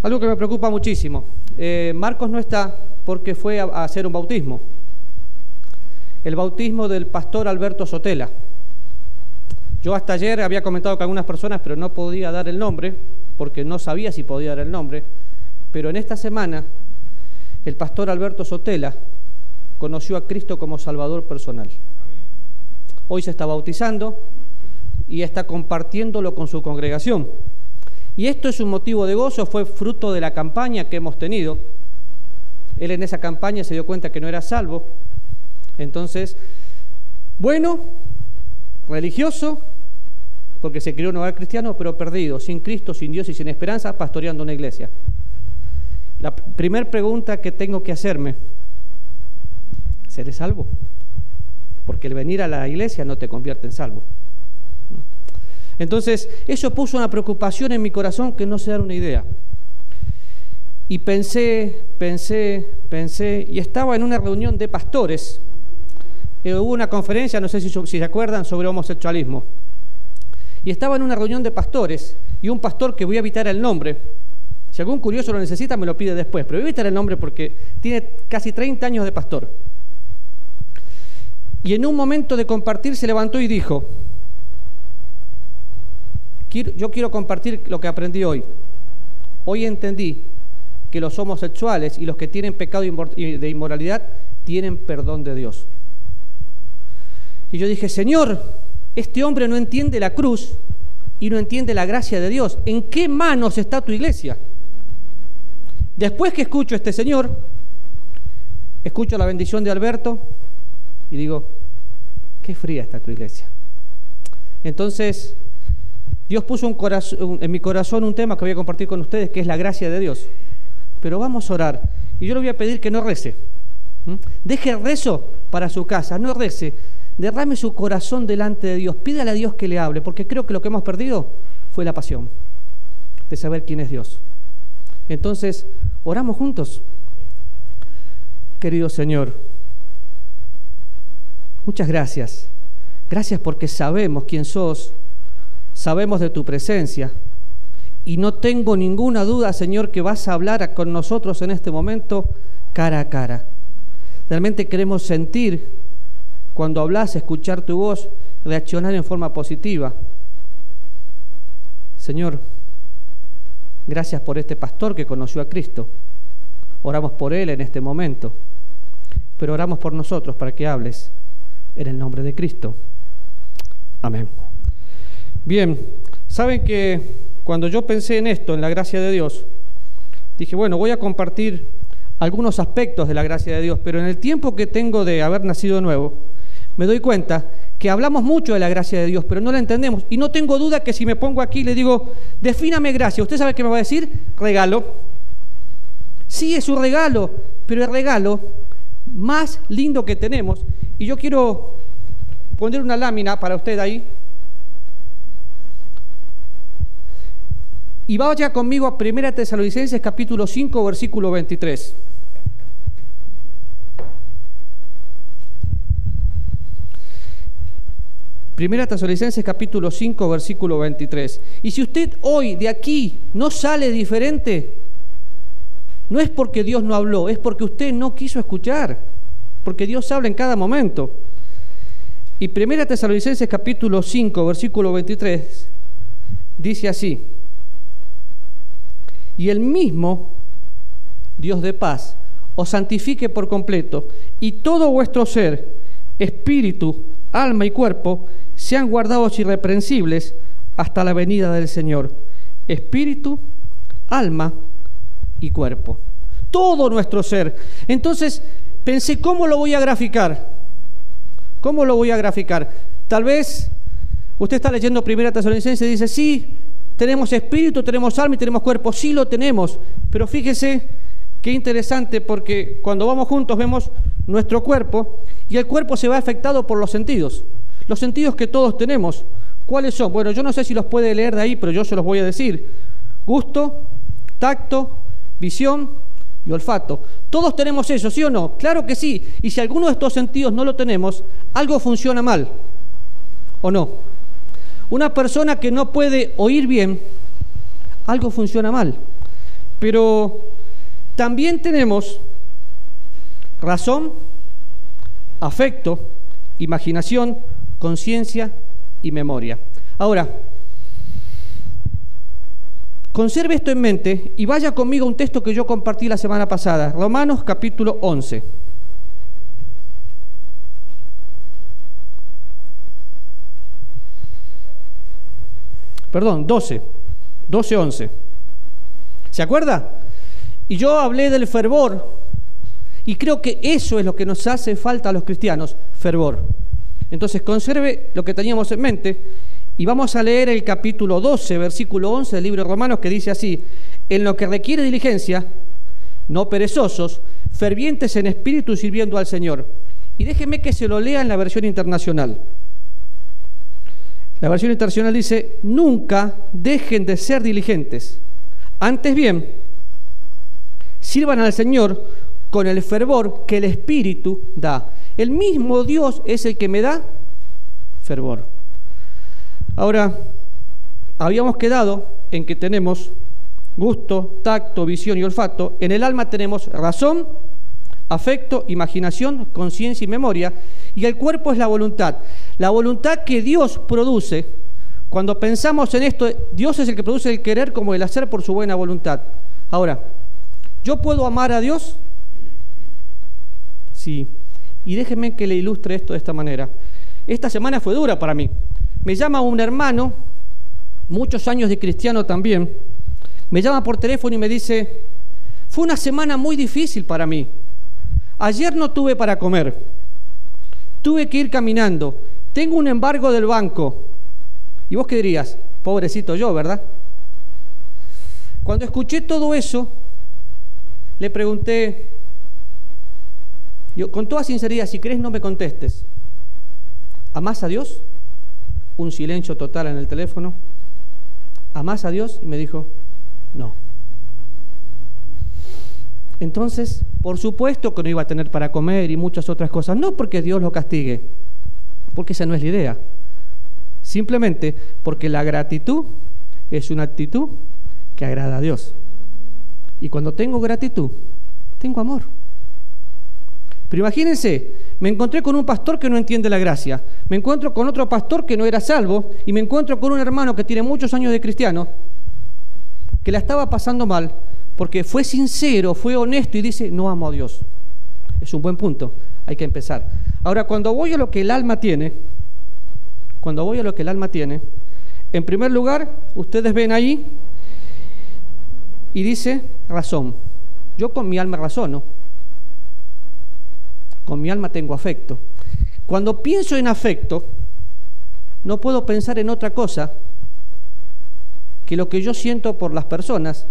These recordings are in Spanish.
Algo que me preocupa muchísimo. Marcos no está porque fue a hacer un bautismo. El bautismo del pastor Alberto Sotela. Yo hasta ayer había comentado con algunas personas, pero no podía dar el nombre, porque no sabía si podía dar el nombre. Pero en esta semana, el pastor Alberto Sotela conoció a Cristo como Salvador personal. Hoy se está bautizando y está compartiéndolo con su congregación. Y esto es un motivo de gozo, fue fruto de la campaña que hemos tenido. Él en esa campaña se dio cuenta que no era salvo. Entonces, bueno, religioso, porque se crió en un hogar cristiano, pero perdido, sin Cristo, sin Dios y sin esperanza, pastoreando una iglesia. La primera pregunta que tengo que hacerme, ¿seré salvo? Porque el venir a la iglesia no te convierte en salvo. Entonces, eso puso una preocupación en mi corazón que no se da una idea. Y pensé, y estaba en una reunión de pastores. Hubo una conferencia, no sé si se acuerdan, sobre homosexualismo. Y estaba en una reunión de pastores, y un pastor que voy a evitar el nombre, si algún curioso lo necesita me lo pide después, pero voy a evitar el nombre porque tiene casi 30 años de pastor. Y en un momento de compartir se levantó y dijo: yo quiero compartir lo que aprendí hoy. Hoy entendí que los homosexuales y los que tienen pecado de inmoralidad tienen perdón de Dios. Y yo dije: Señor, este hombre no entiende la cruz y no entiende la gracia de Dios. ¿En qué manos está tu iglesia? Después que escucho a este señor, escucho la bendición de Alberto y digo: qué fría está tu iglesia. Entonces, Dios puso en mi corazón un tema que voy a compartir con ustedes, que es la gracia de Dios. Pero vamos a orar. Y yo le voy a pedir que no rece. Deje el rezo para su casa, no rece. Derrame su corazón delante de Dios. Pídale a Dios que le hable, porque creo que lo que hemos perdido fue la pasión de saber quién es Dios. Entonces, oramos juntos. Querido Señor, muchas gracias. Gracias porque sabemos quién sos. Sabemos de tu presencia y no tengo ninguna duda, Señor, que vas a hablar con nosotros en este momento cara a cara. Realmente queremos sentir cuando hablas, escuchar tu voz, reaccionar en forma positiva. Señor, gracias por este pastor que conoció a Cristo. Oramos por él en este momento, pero oramos por nosotros para que hables en el nombre de Cristo. Amén. Bien, saben que cuando yo pensé en esto, en la gracia de Dios, dije, bueno, voy a compartir algunos aspectos de la gracia de Dios, pero en el tiempo que tengo de haber nacido de nuevo, me doy cuenta que hablamos mucho de la gracia de Dios, pero no la entendemos. Y no tengo duda que si me pongo aquí y le digo, defíname gracia, ¿usted sabe qué me va a decir? Regalo. Sí, es un regalo, pero el regalo más lindo que tenemos, y yo quiero poner una lámina para usted ahí, y vaya conmigo a 1 Tesalonicenses capítulo 5, versículo 23. Primera Tesalonicenses capítulo 5, versículo 23. Y si usted hoy de aquí no sale diferente, no es porque Dios no habló, es porque usted no quiso escuchar, porque Dios habla en cada momento. Y Primera Tesalonicenses capítulo 5, versículo 23, dice así: y el mismo Dios de paz os santifique por completo, y todo vuestro ser, espíritu, alma y cuerpo, sean guardados irreprensibles hasta la venida del Señor. Espíritu, alma y cuerpo. Todo nuestro ser. Entonces pensé, ¿cómo lo voy a graficar? ¿Cómo lo voy a graficar? Tal vez usted está leyendo Primera Tesalonicenses y dice, sí, tenemos espíritu, tenemos alma y tenemos cuerpo. Sí lo tenemos, pero fíjese qué interesante, porque cuando vamos juntos vemos nuestro cuerpo y el cuerpo se va afectado por los sentidos que todos tenemos. ¿Cuáles son? Bueno, yo no sé si los puede leer de ahí, pero yo se los voy a decir. Gusto, tacto, visión y olfato. Todos tenemos eso, ¿sí o no? Claro que sí. Y si alguno de estos sentidos no lo tenemos, algo funciona mal, ¿o no? Una persona que no puede oír bien, algo funciona mal. Pero también tenemos razón, afecto, imaginación, conciencia y memoria. Ahora, conserve esto en mente y vaya conmigo a un texto que yo compartí la semana pasada, Romanos capítulo 11. Perdón, 12, 11. ¿Se acuerda? Y yo hablé del fervor, y creo que eso es lo que nos hace falta a los cristianos, fervor. Entonces, conserve lo que teníamos en mente, y vamos a leer el capítulo 12, versículo 11 del libro de Romanos, que dice así: en lo que requiere diligencia, no perezosos, fervientes en espíritu sirviendo al Señor. Y déjeme que se lo lea en la versión internacional. La versión internacional dice: nunca dejen de ser diligentes. Antes bien, sirvan al Señor con el fervor que el Espíritu da. El mismo Dios es el que me da fervor. Ahora, habíamos quedado en que tenemos gusto, tacto, visión y olfato. En el alma tenemos razón, afecto, imaginación, conciencia y memoria. Y el cuerpo es la voluntad. La voluntad que Dios produce. Cuando pensamos en esto, Dios es el que produce el querer como el hacer por su buena voluntad. Ahora, ¿yo puedo amar a Dios? Sí. Y déjenme que le ilustre esto de esta manera. Esta semana fue dura para mí. Me llama un hermano, muchos años de cristiano también, me llama por teléfono y me dice: fue una semana muy difícil para mí. Ayer no tuve para comer. Tuve que ir caminando. Tengo un embargo del banco. ¿Y vos qué dirías? Pobrecito yo, ¿verdad? Cuando escuché todo eso, le pregunté, yo, con toda sinceridad, si querés no me contestes, ¿amás a Dios? Un silencio total en el teléfono. ¿Amás a Dios? Y me dijo, no. Entonces, por supuesto que no iba a tener para comer y muchas otras cosas, no porque Dios lo castigue, porque esa no es la idea, simplemente porque la gratitud es una actitud que agrada a Dios. Y cuando tengo gratitud, tengo amor. Pero imagínense, me encontré con un pastor que no entiende la gracia, me encuentro con otro pastor que no era salvo, y me encuentro con un hermano que tiene muchos años de cristiano, que la estaba pasando mal, porque fue sincero, fue honesto y dice, no amo a Dios. Es un buen punto, hay que empezar. Ahora, cuando voy a lo que el alma tiene, en primer lugar, ustedes ven ahí, y dice, razón. Yo con mi alma razono. Con mi alma tengo afecto. Cuando pienso en afecto, no puedo pensar en otra cosa que lo que yo siento por las personas,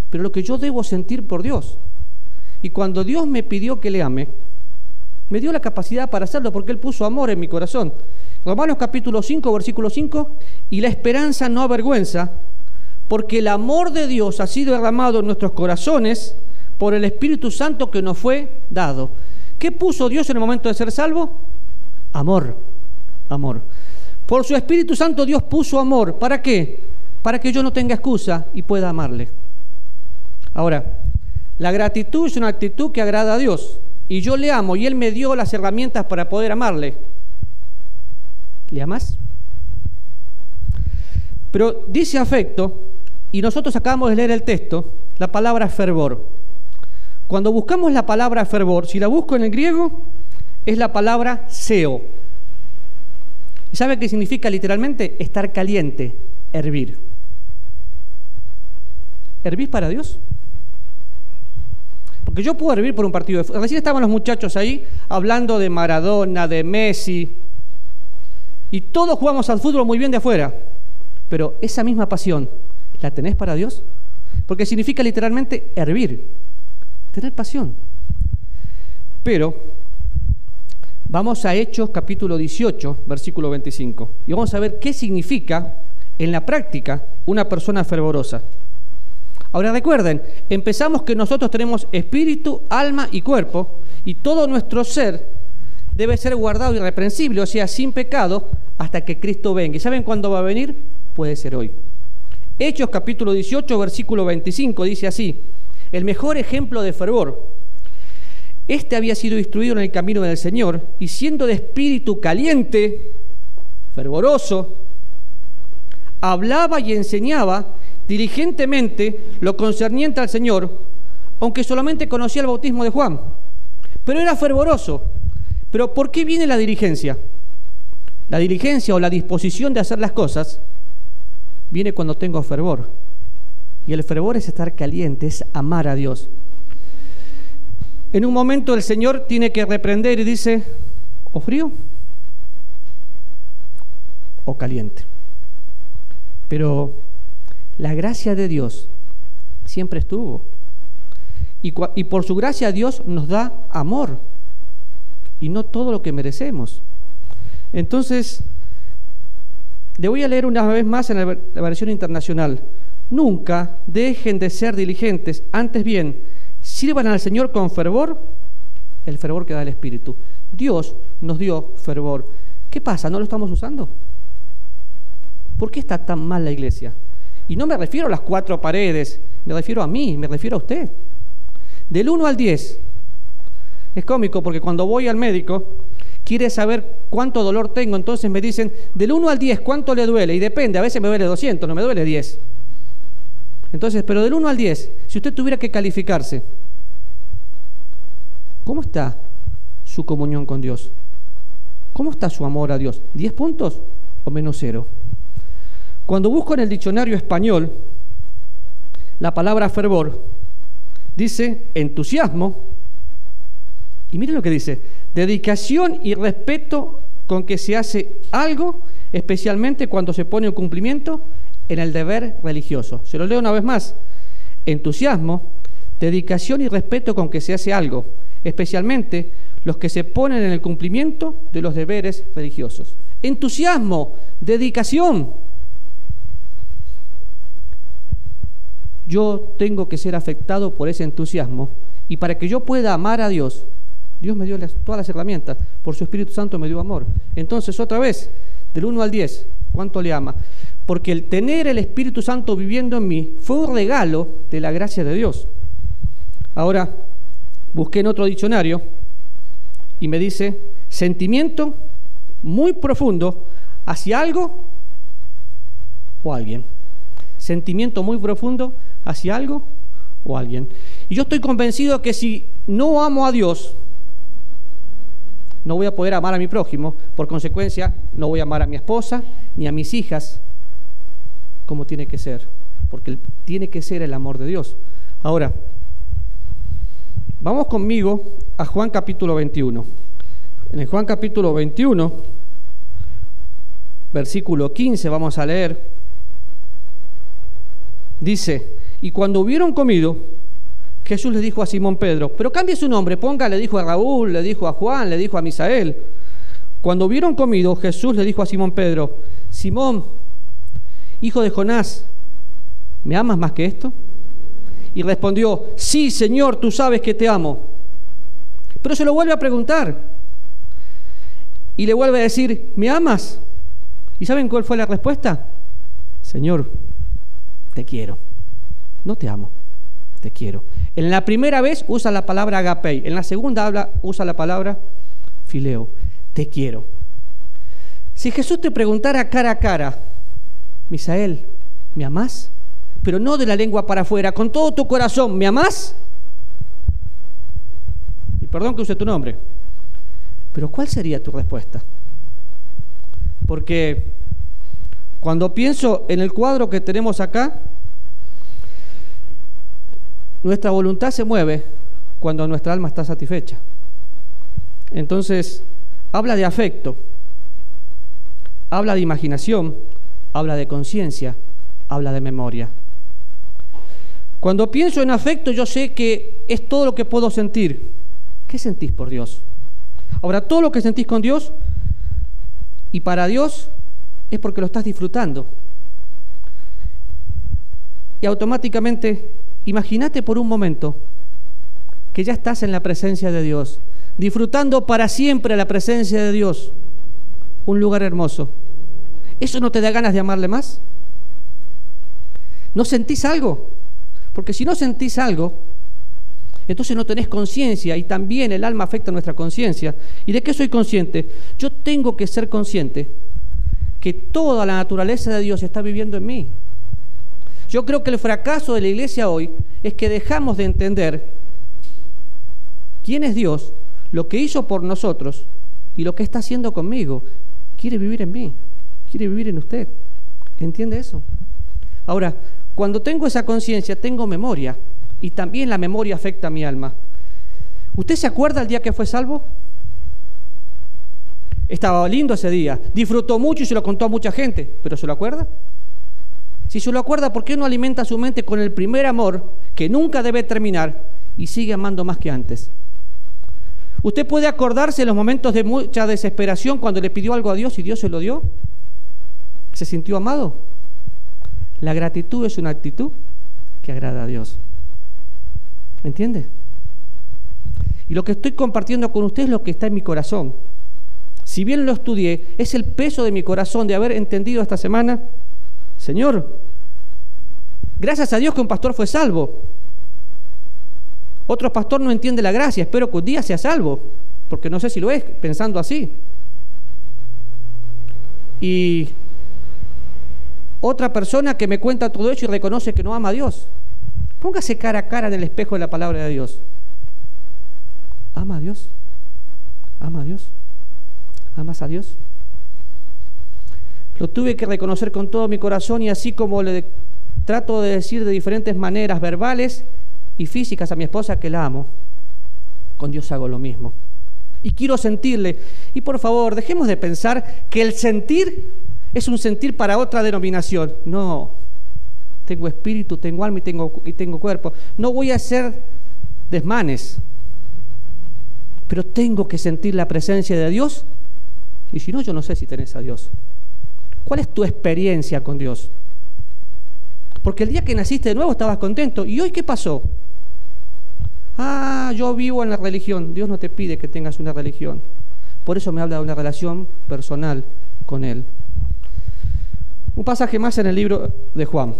pero lo que yo debo sentir por Dios. Y cuando Dios me pidió que le ame, me dio la capacidad para hacerlo porque Él puso amor en mi corazón. Romanos capítulo 5, versículo 5, y la esperanza no avergüenza, porque el amor de Dios ha sido derramado en nuestros corazones por el Espíritu Santo que nos fue dado. ¿Qué puso Dios en el momento de ser salvo? Amor, amor. Por su Espíritu Santo Dios puso amor. ¿Para qué? Para que yo no tenga excusa y pueda amarle. Ahora, la gratitud es una actitud que agrada a Dios. Y yo le amo y Él me dio las herramientas para poder amarle. ¿Le amás? Pero dice afecto, y nosotros acabamos de leer el texto, la palabra fervor. Cuando buscamos la palabra fervor, si la busco en el griego, es la palabra seo. ¿Y sabe qué significa literalmente? Estar caliente, hervir. ¿Hervís para Dios? Porque yo puedo hervir por un partido de fútbol. Recién estaban los muchachos ahí hablando de Maradona, de Messi, y todos jugamos al fútbol muy bien de afuera. Pero esa misma pasión, ¿la tenés para Dios? Porque significa literalmente hervir, tener pasión. Pero vamos a Hechos capítulo 18, versículo 25, y vamos a ver qué significa en la práctica una persona fervorosa. Ahora recuerden, empezamos que nosotros tenemos espíritu, alma y cuerpo, y todo nuestro ser debe ser guardado irreprensible, o sea, sin pecado, hasta que Cristo venga. ¿Y saben cuándo va a venir? Puede ser hoy. Hechos capítulo 18, versículo 25, dice así: el mejor ejemplo de fervor. Este había sido instruido en el camino del Señor, y siendo de espíritu caliente, fervoroso, hablaba y enseñaba diligentemente lo concerniente al Señor, aunque solamente conocía el bautismo de Juan. Pero era fervoroso. ¿Pero por qué viene la diligencia? La diligencia o la disposición de hacer las cosas viene cuando tengo fervor. Y el fervor es estar caliente, es amar a Dios. En un momento el Señor tiene que reprender y dice: o frío o caliente. Pero la gracia de Dios siempre estuvo. Y por su gracia Dios nos da amor. Y no todo lo que merecemos. Entonces, le voy a leer una vez más en la versión internacional. Nunca dejen de ser diligentes, antes bien, sirvan al Señor con fervor, el fervor que da el Espíritu. Dios nos dio fervor. ¿Qué pasa? ¿No lo estamos usando? ¿Por qué está tan mal la iglesia? Y no me refiero a las 4 paredes, me refiero a mí, me refiero a usted. Del 1 al 10. Es cómico porque cuando voy al médico, quiere saber cuánto dolor tengo, entonces me dicen, del 1 al 10, ¿cuánto le duele? Y depende, a veces me duele 200, no me duele 10. Entonces, pero del 1 al 10, si usted tuviera que calificarse, ¿cómo está su comunión con Dios? ¿Cómo está su amor a Dios? ¿10 puntos o menos 0? Cuando busco en el diccionario español la palabra fervor, dice entusiasmo, y miren lo que dice: dedicación y respeto con que se hace algo, especialmente cuando se pone en cumplimiento en el deber religioso. Se lo leo una vez más: entusiasmo, dedicación y respeto con que se hace algo, especialmente los que se ponen en el cumplimiento de los deberes religiosos. Entusiasmo, dedicación. Yo tengo que ser afectado por ese entusiasmo, y para que yo pueda amar a Dios, Dios me dio todas las herramientas, por su Espíritu Santo me dio amor. Entonces, otra vez, del 1 al 10, ¿cuánto le ama? Porque el tener el Espíritu Santo viviendo en mí fue un regalo de la gracia de Dios. Ahora, busqué en otro diccionario y me dice: sentimiento muy profundo hacia algo o alguien. Sentimiento muy profundo hacia algo o alguien. Y yo estoy convencido que si no amo a Dios, no voy a poder amar a mi prójimo. Por consecuencia, no voy a amar a mi esposa ni a mis hijas como tiene que ser, porque tiene que ser el amor de Dios. Ahora, vamos conmigo a Juan capítulo 21. En el Juan capítulo 21, versículo 15, vamos a leer. Dice: y cuando hubieron comido, Jesús le dijo a Simón Pedro, pero cambie su nombre, ponga, le dijo a Raúl, le dijo a Juan, le dijo a Misael. Cuando hubieron comido, Jesús le dijo a Simón Pedro: Simón, hijo de Jonás, ¿me amas más que esto? Y respondió: sí, Señor, tú sabes que te amo. Pero se lo vuelve a preguntar y le vuelve a decir: ¿me amas? ¿Y saben cuál fue la respuesta? Señor, te quiero. No te amo, te quiero. En la primera vez usa la palabra agapei, en la segunda usa la palabra fileo, te quiero. Si Jesús te preguntara cara a cara: Misael, ¿me amás? Pero no de la lengua para afuera, con todo tu corazón, ¿me amás? Y perdón que use tu nombre, pero ¿cuál sería tu respuesta? Porque cuando pienso en el cuadro que tenemos acá, nuestra voluntad se mueve cuando nuestra alma está satisfecha. Entonces, habla de afecto, habla de imaginación, habla de conciencia, habla de memoria. Cuando pienso en afecto, yo sé que es todo lo que puedo sentir. ¿Qué sentís por Dios? Ahora, todo lo que sentís con Dios y para Dios es porque lo estás disfrutando. Y automáticamente, imagínate por un momento que ya estás en la presencia de Dios, disfrutando para siempre la presencia de Dios, un lugar hermoso. ¿Eso no te da ganas de amarle más? ¿No sentís algo? Porque si no sentís algo, entonces no tenés conciencia, y también el alma afecta a nuestra conciencia. ¿Y de qué soy consciente? Yo tengo que ser consciente que toda la naturaleza de Dios está viviendo en mí. Yo creo que el fracaso de la iglesia hoy es que dejamos de entender quién es Dios, lo que hizo por nosotros y lo que está haciendo conmigo. Quiere vivir en mí, quiere vivir en usted. ¿Entiende eso? Ahora, cuando tengo esa conciencia, tengo memoria, y también la memoria afecta a mi alma. ¿Usted se acuerda el día que fue salvo? Estaba lindo ese día, disfrutó mucho y se lo contó a mucha gente, pero ¿se lo acuerda? Si se lo acuerda, ¿por qué no alimenta su mente con el primer amor que nunca debe terminar y sigue amando más que antes? ¿Usted puede acordarse de los momentos de mucha desesperación cuando le pidió algo a Dios y Dios se lo dio? ¿Se sintió amado? La gratitud es una actitud que agrada a Dios. ¿Me entiende? Y lo que estoy compartiendo con usted es lo que está en mi corazón. Si bien lo estudié, es el peso de mi corazón de haber entendido esta semana, Señor, gracias a Dios que un pastor fue salvo. Otro pastor no entiende la gracia, espero que un día sea salvo, porque no sé si lo es, pensando así. Y otra persona que me cuenta todo eso y reconoce que no ama a Dios. Póngase cara a cara en el espejo de la palabra de Dios. ¿Ama a Dios? ¿Ama a Dios? ¿Amas a Dios? Lo tuve que reconocer con todo mi corazón, y así como le trato de decir de diferentes maneras verbales y físicas a mi esposa que la amo, con Dios hago lo mismo. Y quiero sentirle. Y por favor, dejemos de pensar que el sentir es un sentir para otra denominación. No, tengo espíritu, tengo alma y tengo cuerpo. No voy a hacer desmanes, pero tengo que sentir la presencia de Dios. Y si no, yo no sé si tenés a Dios. ¿Cuál es tu experiencia con Dios? Porque el día que naciste de nuevo estabas contento. ¿Y hoy qué pasó? Yo vivo en la religión. Dios no te pide que tengas una religión. Por eso me habla de una relación personal con Él. Un pasaje más en el libro de Juan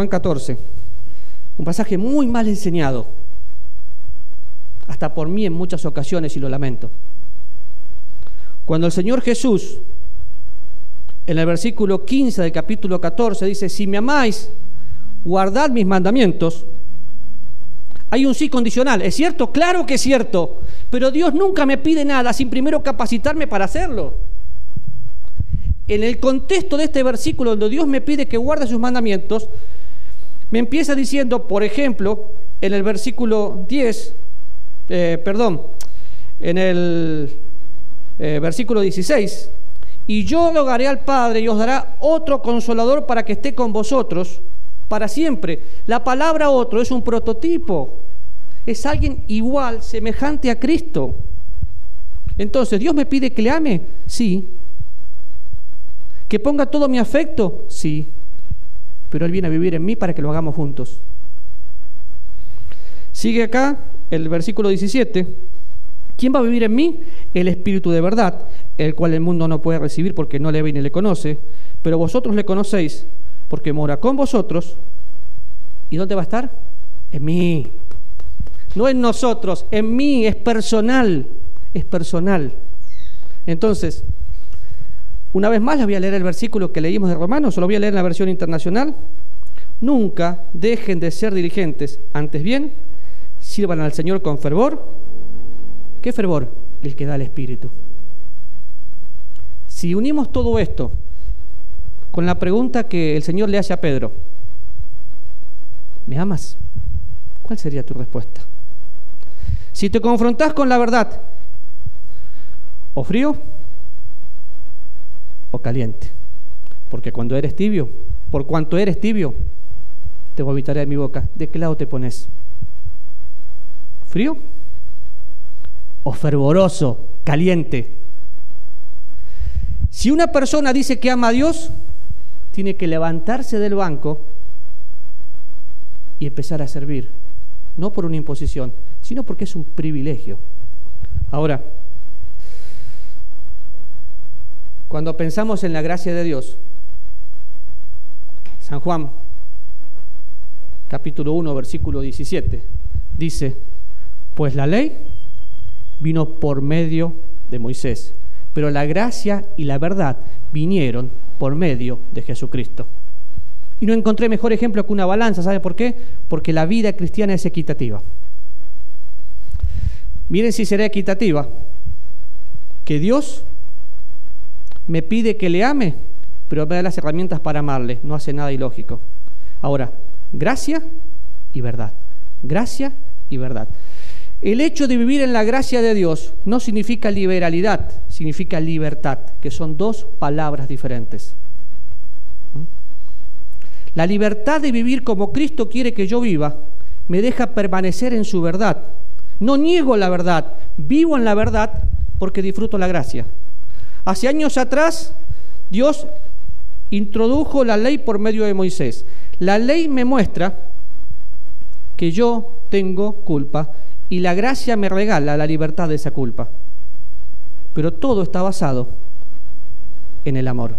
14. Un pasaje muy mal enseñado, hasta por mí en muchas ocasiones, y lo lamento. Cuando el Señor Jesús, en el versículo 15 del capítulo 14, dice: si me amáis, guardad mis mandamientos. Hay un sí condicional. ¿Es cierto? Claro que es cierto. Pero Dios nunca me pide nada sin primero capacitarme para hacerlo. En el contexto de este versículo, donde Dios me pide que guarde sus mandamientos, me empieza diciendo, por ejemplo, en el versículo 10, en el versículo 16, y yo rogaré al Padre y os dará otro consolador para que esté con vosotros para siempre. La palabra otro es un prototipo, es alguien igual, semejante a Cristo. Entonces, ¿Dios me pide que le ame? Sí. ¿Que ponga todo mi afecto? Sí. Pero Él viene a vivir en mí para que lo hagamos juntos. Sigue acá el versículo 17. ¿Quién va a vivir en mí? El Espíritu de verdad, el cual el mundo no puede recibir porque no le ve ni le conoce, pero vosotros le conocéis, porque mora con vosotros. ¿Y dónde va a estar? En mí. No en nosotros, en mí, es personal, es personal. Entonces, una vez más les voy a leer el versículo que leímos de Romanos, lo voy a leer en la versión internacional. Nunca dejen de ser diligentes, antes bien, sirvan al Señor con fervor. ¿Qué fervor? El que da el Espíritu. Si unimos todo esto con la pregunta que el Señor le hace a Pedro: ¿me amas? ¿Cuál sería tu respuesta? Si te confrontás con la verdad, o frío o caliente, porque cuando eres tibio, por cuanto eres tibio, te vomitaré de mi boca. ¿De qué lado te pones? ¿Frío o fervoroso, caliente? Si una persona dice que ama a Dios, tiene que levantarse del banco y empezar a servir, no por una imposición, sino porque es un privilegio. Ahora, cuando pensamos en la gracia de Dios, San Juan capítulo 1, versículo 17. Dice, pues la ley vino por medio de Moisés, pero la gracia y la verdad vinieron por medio de Jesucristo. Y no encontré mejor ejemplo que una balanza. ¿Sabe por qué? Porque la vida cristiana es equitativa. Miren si será equitativa. Que Dios me pide que le ame, pero me da las herramientas para amarle. No hace nada ilógico. Ahora, gracia y verdad. Gracia y verdad. El hecho de vivir en la gracia de Dios no significa liberalidad, significa libertad, que son dos palabras diferentes. La libertad de vivir como Cristo quiere que yo viva me deja permanecer en su verdad. No niego la verdad, vivo en la verdad porque disfruto la gracia. Hace años atrás, Dios introdujo la ley por medio de Moisés. La ley me muestra que yo tengo culpa y la gracia me regala la libertad de esa culpa. Pero todo está basado en el amor.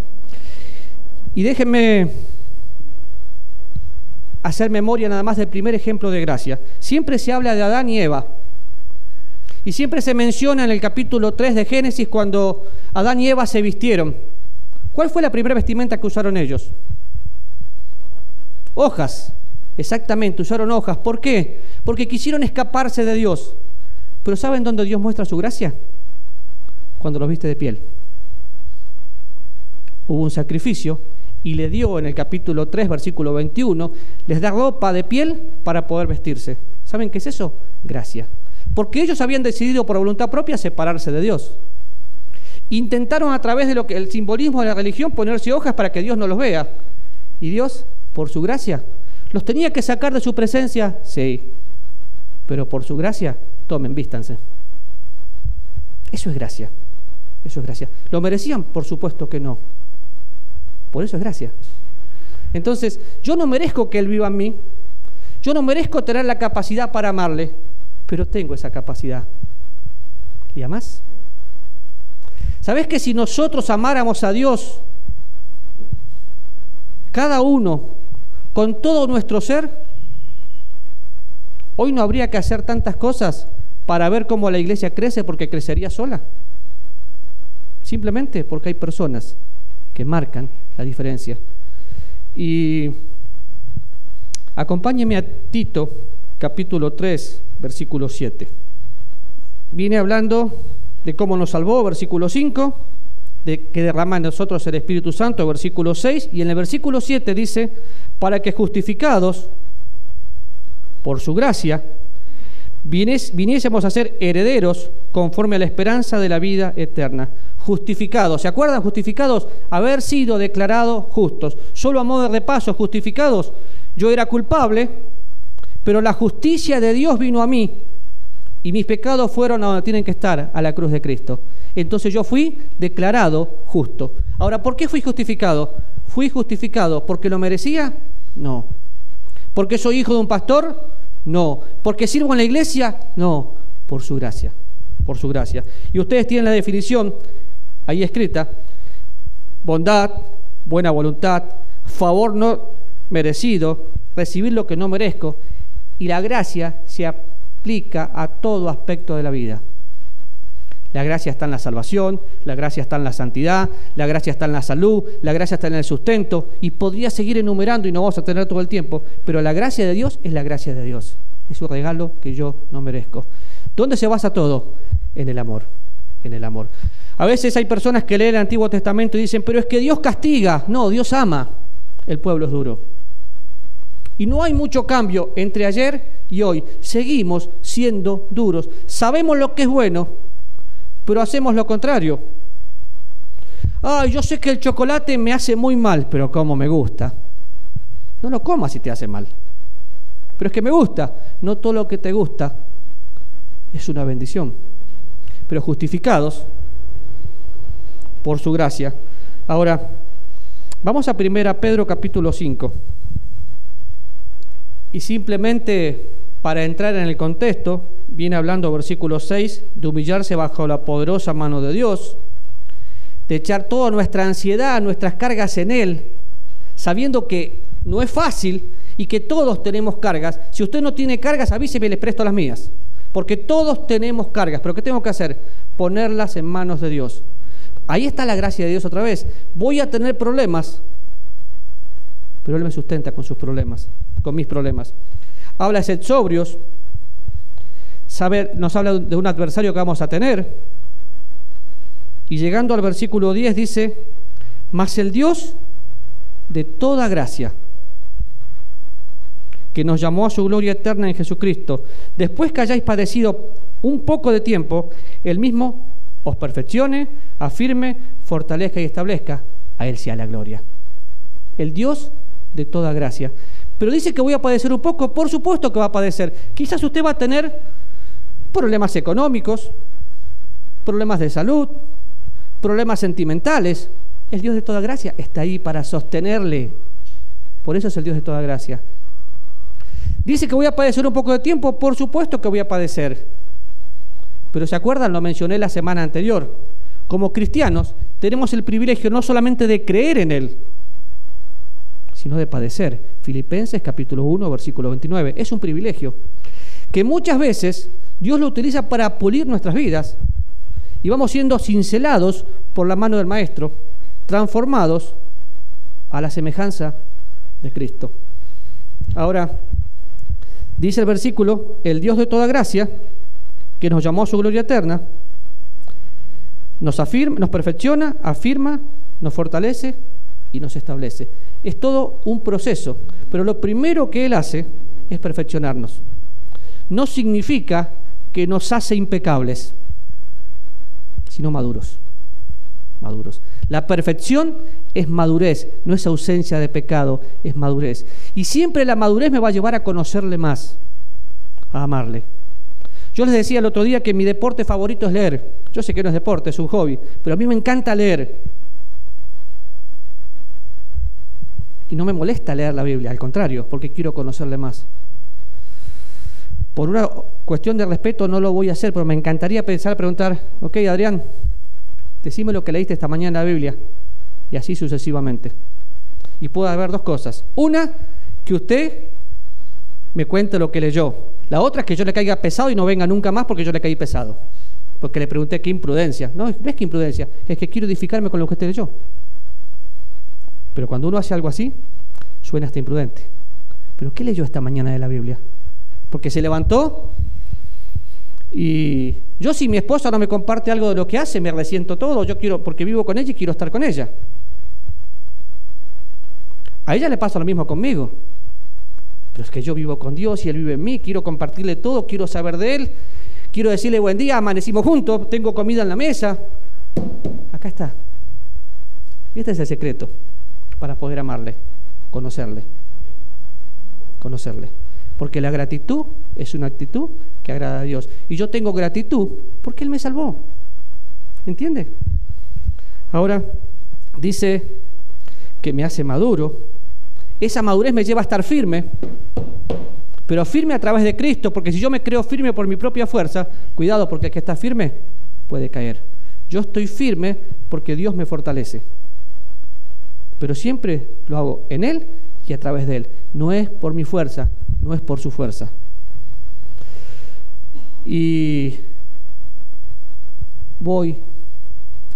Y déjenme hacer memoria nada más del primer ejemplo de gracia. Siempre se habla de Adán y Eva. Y siempre se menciona en el capítulo 3 de Génesis cuando Adán y Eva se vistieron. ¿Cuál fue la primera vestimenta que usaron ellos? Hojas. Exactamente, usaron hojas. ¿Por qué? Porque quisieron escaparse de Dios. Pero ¿saben dónde Dios muestra su gracia? Cuando los viste de piel. Hubo un sacrificio y le dio en el capítulo 3, versículo 21, les da ropa de piel para poder vestirse. ¿Saben qué es eso? Gracia. Porque ellos habían decidido por voluntad propia separarse de Dios. Intentaron a través de lo que el simbolismo de la religión ponerse hojas para que Dios no los vea. Y Dios, por su gracia, ¿los tenía que sacar de su presencia? Sí. Pero por su gracia, tomen, vístanse. Eso es gracia. Eso es gracia. ¿Lo merecían? Por supuesto que no. Por eso es gracia. Entonces, yo no merezco que Él viva en mí. Yo no merezco tener la capacidad para amarle, pero tengo esa capacidad. ¿Y amás? ¿Sabés que si nosotros amáramos a Dios, cada uno, con todo nuestro ser, hoy no habría que hacer tantas cosas para ver cómo la iglesia crece, porque crecería sola? Simplemente porque hay personas que marcan la diferencia. Y acompáñeme a Tito, capítulo 3, versículo 7. Viene hablando de cómo nos salvó, versículo 5, de que derrama en nosotros el Espíritu Santo, versículo 6, y en el versículo 7 dice, para que justificados por su gracia, viniésemos a ser herederos conforme a la esperanza de la vida eterna. Justificados, ¿se acuerdan? Justificados, haber sido declarados justos. Solo a modo de repaso, justificados, yo era culpable, pero la justicia de Dios vino a mí y mis pecados fueron a donde tienen que estar, a la cruz de Cristo. Entonces yo fui declarado justo. Ahora, ¿por qué fui justificado? ¿Fui justificado porque lo merecía? No. ¿Porque soy hijo de un pastor? No. ¿Porque sirvo en la iglesia? No. Por su gracia. Por su gracia. Y ustedes tienen la definición ahí escrita: bondad, buena voluntad, favor no merecido, recibir lo que no merezco. Y la gracia se aplica a todo aspecto de la vida. La gracia está en la salvación, la gracia está en la santidad, la gracia está en la salud, la gracia está en el sustento, y podría seguir enumerando y no vamos a tener todo el tiempo, pero la gracia de Dios es la gracia de Dios. Es un regalo que yo no merezco. ¿Dónde se basa todo? En el amor, en el amor. A veces hay personas que leen el Antiguo Testamento y dicen, pero es que Dios castiga. No, Dios ama. El pueblo es duro. Y no hay mucho cambio entre ayer y hoy. Seguimos siendo duros. Sabemos lo que es bueno, pero hacemos lo contrario. Yo sé que el chocolate me hace muy mal, pero como me gusta. No lo comas si te hace mal. Pero es que me gusta. No todo lo que te gusta es una bendición. Pero justificados por su gracia. Ahora, vamos a 1 Pedro capítulo 5. Y simplemente para entrar en el contexto, viene hablando versículo 6, de humillarse bajo la poderosa mano de Dios, de echar toda nuestra ansiedad, nuestras cargas en Él, sabiendo que no es fácil y que todos tenemos cargas. Si usted no tiene cargas, avíseme y les presto las mías. Porque todos tenemos cargas. ¿Pero qué tengo que hacer? Ponerlas en manos de Dios. Ahí está la gracia de Dios otra vez. Voy a tener problemas, pero Él me sustenta con sus problemas, con mis problemas. Habla de ser sobrios. Nos habla de un adversario que vamos a tener. Y llegando al versículo 10 dice: mas el Dios de toda gracia, que nos llamó a su gloria eterna en Jesucristo, después que hayáis padecido un poco de tiempo, Él mismo os perfeccione, afirme, fortalezca y establezca. A Él sea la gloria. El Dios de toda gracia. Pero dice que voy a padecer un poco. Por supuesto que va a padecer. Quizás usted va a tener problemas económicos, problemas de salud, problemas sentimentales. El Dios de toda gracia está ahí para sostenerle. Por eso es el Dios de toda gracia. Dice que voy a padecer un poco de tiempo. Por supuesto que voy a padecer. Pero ¿se acuerdan? Lo mencioné la semana anterior. Como cristianos tenemos el privilegio no solamente de creer en Él, sino de padecer. Filipenses capítulo 1, versículo 29. Es un privilegio que muchas veces Dios lo utiliza para pulir nuestras vidas y vamos siendo cincelados por la mano del Maestro, transformados a la semejanza de Cristo. Ahora, dice el versículo: el Dios de toda gracia, que nos llamó a su gloria eterna, nos perfecciona, afirma, nos fortalece y nos establece. Es todo un proceso, pero lo primero que Él hace es perfeccionarnos. No significa que nos hace impecables, sino maduros. Maduros. La perfección es madurez, no es ausencia de pecado, es madurez. Y siempre la madurez me va a llevar a conocerle más, a amarle. Yo les decía el otro día que mi deporte favorito es leer. Yo sé que no es deporte, es un hobby, pero a mí me encanta leer. Y no me molesta leer la Biblia, al contrario, porque quiero conocerle más. Por una cuestión de respeto no lo voy a hacer, pero me encantaría preguntar: ok, Adrián, decime lo que leíste esta mañana en la Biblia. Y así sucesivamente. Y puede haber dos cosas. Una, que usted me cuente lo que leyó. La otra es que yo le caiga pesado y no venga nunca más porque yo le caí pesado. Porque le pregunté qué imprudencia. No es que imprudencia, es que quiero edificarme con lo que usted leyó. Pero cuando uno hace algo así, suena hasta imprudente. ¿Pero qué leyó esta mañana de la Biblia? Porque se levantó y yo, si mi esposa no me comparte algo de lo que hace, me resiento todo. Yo quiero, porque vivo con ella y quiero estar con ella. A ella le pasa lo mismo conmigo. Pero es que yo vivo con Dios y Él vive en mí, quiero compartirle todo, quiero saber de Él, quiero decirle buen día, amanecimos juntos, tengo comida en la mesa. Acá está. Y este es el secreto para poder amarle, conocerle. Porque la gratitud es una actitud que agrada a Dios. Y yo tengo gratitud porque Él me salvó. ¿Entiende? Ahora dice que me hace maduro. Esa madurez me lleva a estar firme, pero firme a través de Cristo, porque si yo me creo firme por mi propia fuerza, cuidado, porque el que está firme puede caer. Yo estoy firme porque Dios me fortalece, pero siempre lo hago en Él y a través de Él. No es por mi fuerza, no es por su fuerza. Y voy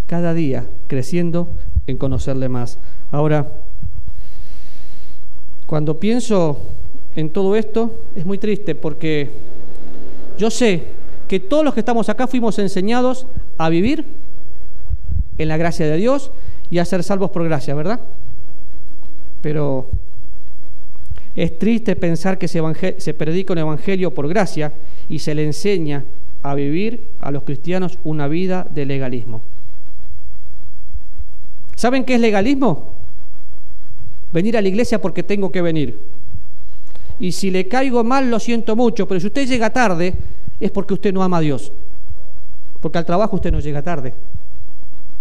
cada día creciendo en conocerle más. Ahora, cuando pienso en todo esto, es muy triste porque yo sé que todos los que estamos acá fuimos enseñados a vivir en la gracia de Dios y a ser salvos por gracia, ¿verdad? Pero es triste pensar que se predica un evangelio por gracia y se le enseña a vivir a los cristianos una vida de legalismo. ¿Saben qué es legalismo? Venir a la iglesia porque tengo que venir. Y si le caigo mal, lo siento mucho, pero si usted llega tarde, es porque usted no ama a Dios. Porque al trabajo usted no llega tarde.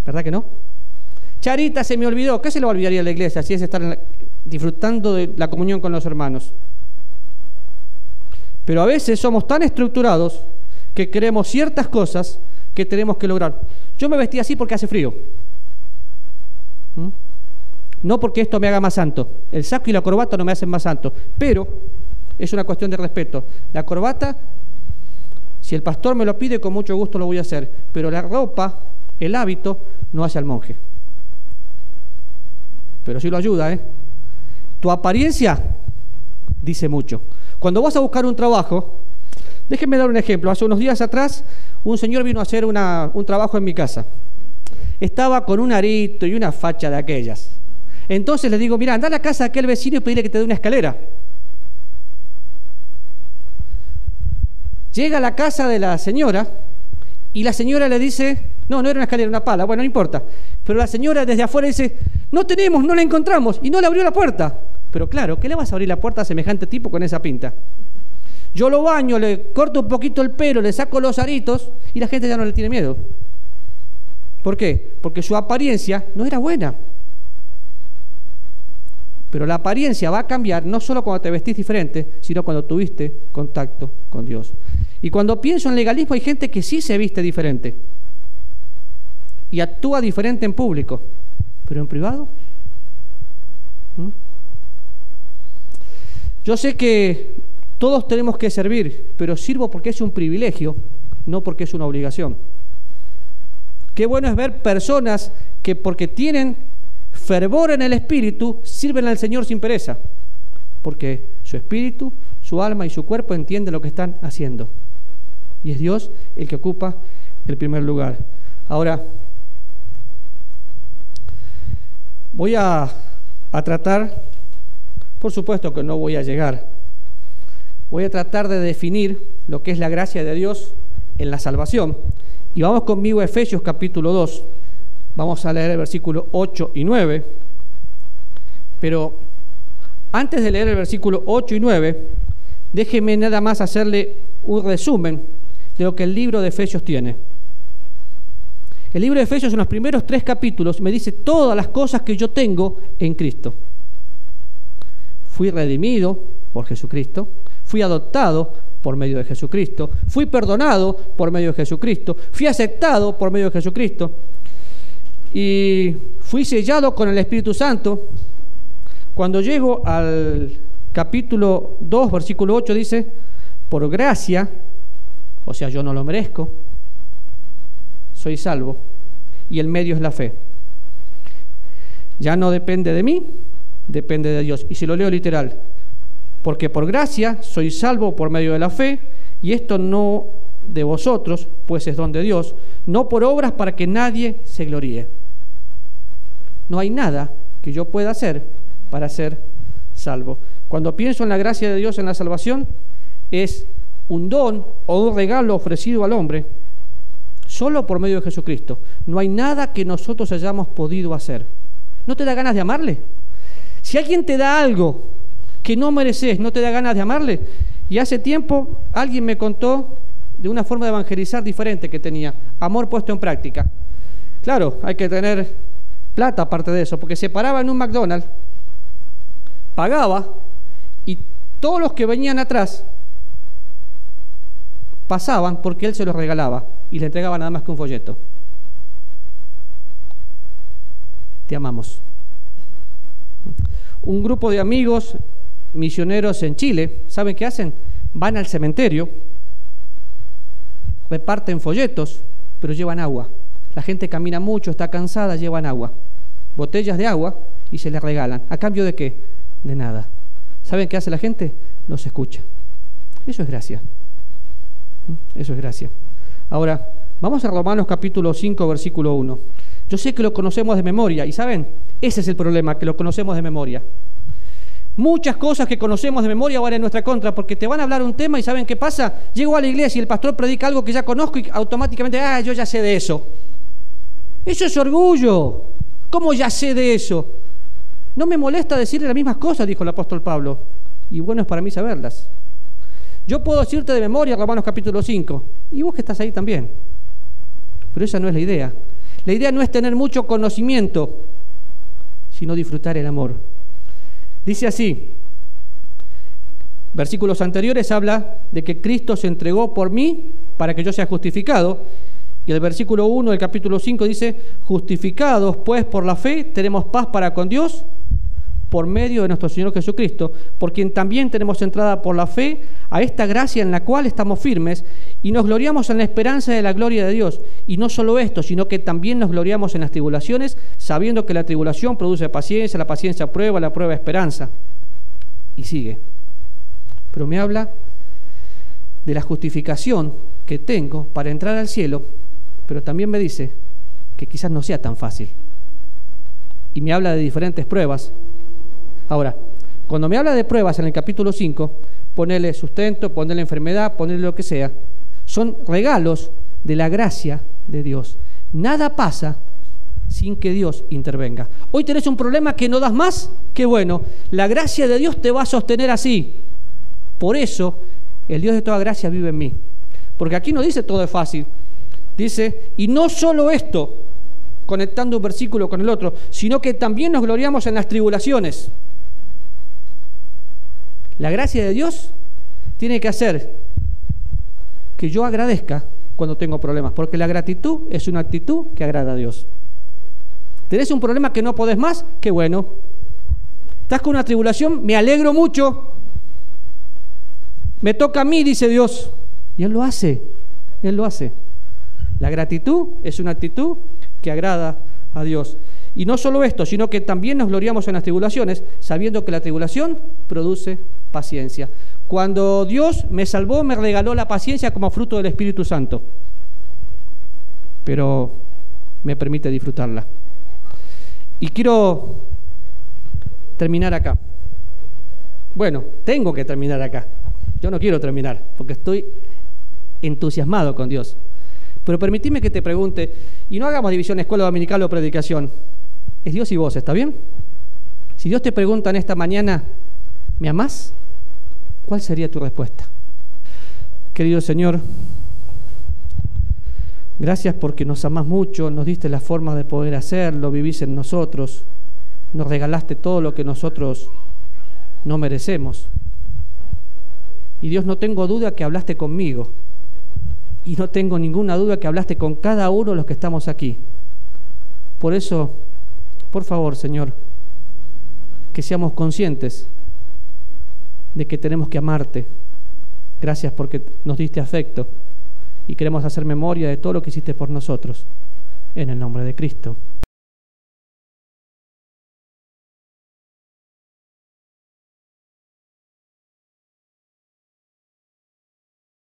¿Verdad que no? Charita, se me olvidó. ¿Qué se le olvidaría a la iglesia si es estar disfrutando de la comunión con los hermanos? Pero a veces somos tan estructurados que queremos ciertas cosas que tenemos que lograr. Yo me vestí así porque hace frío. No porque esto me haga más santo. El saco y la corbata no me hacen más santo. Pero es una cuestión de respeto. La corbata, si el pastor me lo pide, con mucho gusto lo voy a hacer. Pero la ropa, el hábito, no hace al monje. Pero sí lo ayuda, ¿eh? Tu apariencia dice mucho. Cuando vas a buscar un trabajo, déjenme dar un ejemplo. Hace unos días atrás, un señor vino a hacer un trabajo en mi casa. Estaba con un arito y una facha de aquellas. Entonces le digo, mira, anda a la casa de aquel vecino y pedile que te dé una escalera. Llega a la casa de la señora y la señora le dice, no era una escalera, una pala, bueno, no importa. Pero la señora desde afuera dice, no la encontramos, y no le abrió la puerta. Pero claro, ¿qué le vas a abrir la puerta a semejante tipo con esa pinta? Yo lo baño, le corto un poquito el pelo, le saco los aritos y la gente ya no le tiene miedo. ¿Por qué? Porque su apariencia no era buena. Pero la apariencia va a cambiar no solo cuando te vestís diferente, sino cuando tuviste contacto con Dios. Y cuando pienso en legalismo, hay gente que sí se viste diferente y actúa diferente en público, pero en privado. Yo sé que todos tenemos que servir, pero sirvo porque es un privilegio, no porque es una obligación. Qué bueno es ver personas que porque tienen fervor en el espíritu, sirven al Señor sin pereza, porque su espíritu, su alma y su cuerpo entienden lo que están haciendo. Y es Dios el que ocupa el primer lugar. Ahora, voy a tratar, por supuesto que no voy a llegar, voy a tratar de definir lo que es la gracia de Dios en la salvación. Y vamos conmigo a Efesios capítulo 2. Vamos a leer el versículo 8 y 9. Pero antes de leer el versículo 8 y 9, déjeme nada más hacerle un resumen de lo que el libro de Efesios tiene. El libro de Efesios, en los primeros 3 capítulos, me dice todas las cosas que yo tengo en Cristo. Fui redimido por Jesucristo, fui adoptado por medio de Jesucristo, fui perdonado por medio de Jesucristo, fui aceptado por medio de Jesucristo y fui sellado con el Espíritu Santo. Cuando llego al capítulo 2, versículo 8, dice, por gracia, o sea, yo no lo merezco, soy salvo, y el medio es la fe. Ya no depende de mí, depende de Dios. Y si lo leo literal, porque por gracia soy salvo por medio de la fe, y esto no de vosotros, pues es don de Dios, no por obras para que nadie se gloríe. No hay nada que yo pueda hacer para ser salvo. Cuando pienso en la gracia de Dios en la salvación, es un don o un regalo ofrecido al hombre solo por medio de Jesucristo. No hay nada que nosotros hayamos podido hacer. ¿No te da ganas de amarle? Si alguien te da algo que no mereces, ¿no te da ganas de amarle? Y hace tiempo alguien me contó de una forma de evangelizar diferente que tenía, amor puesto en práctica. Claro, hay que tener plata aparte de eso, porque se paraba en un McDonald's, pagaba, y todos los que venían atrás pasaban porque él se los regalaba y le entregaba nada más que un folleto. Te amamos. Un grupo de amigos misioneros en Chile, ¿saben qué hacen? Van al cementerio, reparten folletos, pero llevan agua. La gente camina mucho, está cansada, llevan agua, botellas de agua, y se les regalan. ¿A cambio de qué? De nada. ¿Saben qué hace la gente? Los escucha. Eso es gracia. Eso es gracia. Ahora, vamos a Romanos capítulo 5, versículo 1. Yo sé que lo conocemos de memoria, y ¿saben? Ese es el problema, que lo conocemos de memoria. Muchas cosas que conocemos de memoria van en nuestra contra, porque te van a hablar un tema y ¿saben qué pasa? Llego a la iglesia y el pastor predica algo que ya conozco y automáticamente, yo ya sé de eso. Eso es orgullo. ¿Cómo ya sé de eso? No me molesta decirle las mismas cosas, dijo el apóstol Pablo, y bueno es para mí saberlas. Yo puedo decirte de memoria Romanos capítulo 5, y vos que estás ahí también. Pero esa no es la idea. La idea no es tener mucho conocimiento, sino disfrutar el amor. Dice así, versículos anteriores habla de que Cristo se entregó por mí para que yo sea justificado, Y el versículo 1 del capítulo 5 dice: justificados pues por la fe, tenemos paz para con Dios por medio de nuestro Señor Jesucristo, por quien también tenemos entrada por la fe a esta gracia en la cual estamos firmes y nos gloriamos en la esperanza de la gloria de Dios. Y no solo esto, sino que también nos gloriamos en las tribulaciones, sabiendo que la tribulación produce paciencia, la paciencia prueba, la prueba esperanza. Y sigue. Pero me habla de la justificación que tengo para entrar al cielo, pero también me dice que quizás no sea tan fácil. Y me habla de diferentes pruebas. Ahora, cuando me habla de pruebas en el capítulo 5, ponerle sustento, ponerle enfermedad, ponerle lo que sea, son regalos de la gracia de Dios. Nada pasa sin que Dios intervenga. Hoy tenés un problema que no das más, qué bueno, la gracia de Dios te va a sostener así. Por eso, el Dios de toda gracia vive en mí. Porque aquí no dice todo es fácil. Dice, y no solo esto, conectando un versículo con el otro, sino que también nos gloriamos en las tribulaciones. La gracia de Dios tiene que hacer que yo agradezca cuando tengo problemas, porque la gratitud es una actitud que agrada a Dios. ¿Tenés un problema que no podés más? Qué bueno. ¿Estás con una tribulación? Me alegro mucho. Me toca a mí, dice Dios. Y Él lo hace. Él lo hace. La gratitud es una actitud que agrada a Dios. Y no solo esto, sino que también nos gloriamos en las tribulaciones, sabiendo que la tribulación produce paciencia. Cuando Dios me salvó, me regaló la paciencia como fruto del Espíritu Santo, pero me permite disfrutarla. Y quiero terminar acá. Bueno, tengo que terminar acá. Yo no quiero terminar, porque estoy entusiasmado con Dios. Pero permitime que te pregunte, y no hagamos división escuela dominical o predicación, es Dios y vos, ¿está bien? Si Dios te pregunta en esta mañana, ¿me amás? ¿Cuál sería tu respuesta? Querido Señor, gracias porque nos amás mucho, nos diste la forma de poder hacerlo, vivís en nosotros, nos regalaste todo lo que nosotros no merecemos. Y Dios, no tengo duda que hablaste conmigo, y no tengo ninguna duda que hablaste con cada uno de los que estamos aquí. Por eso, por favor, Señor, que seamos conscientes de que tenemos que amarte. Gracias porque nos diste afecto y queremos hacer memoria de todo lo que hiciste por nosotros. En el nombre de Cristo.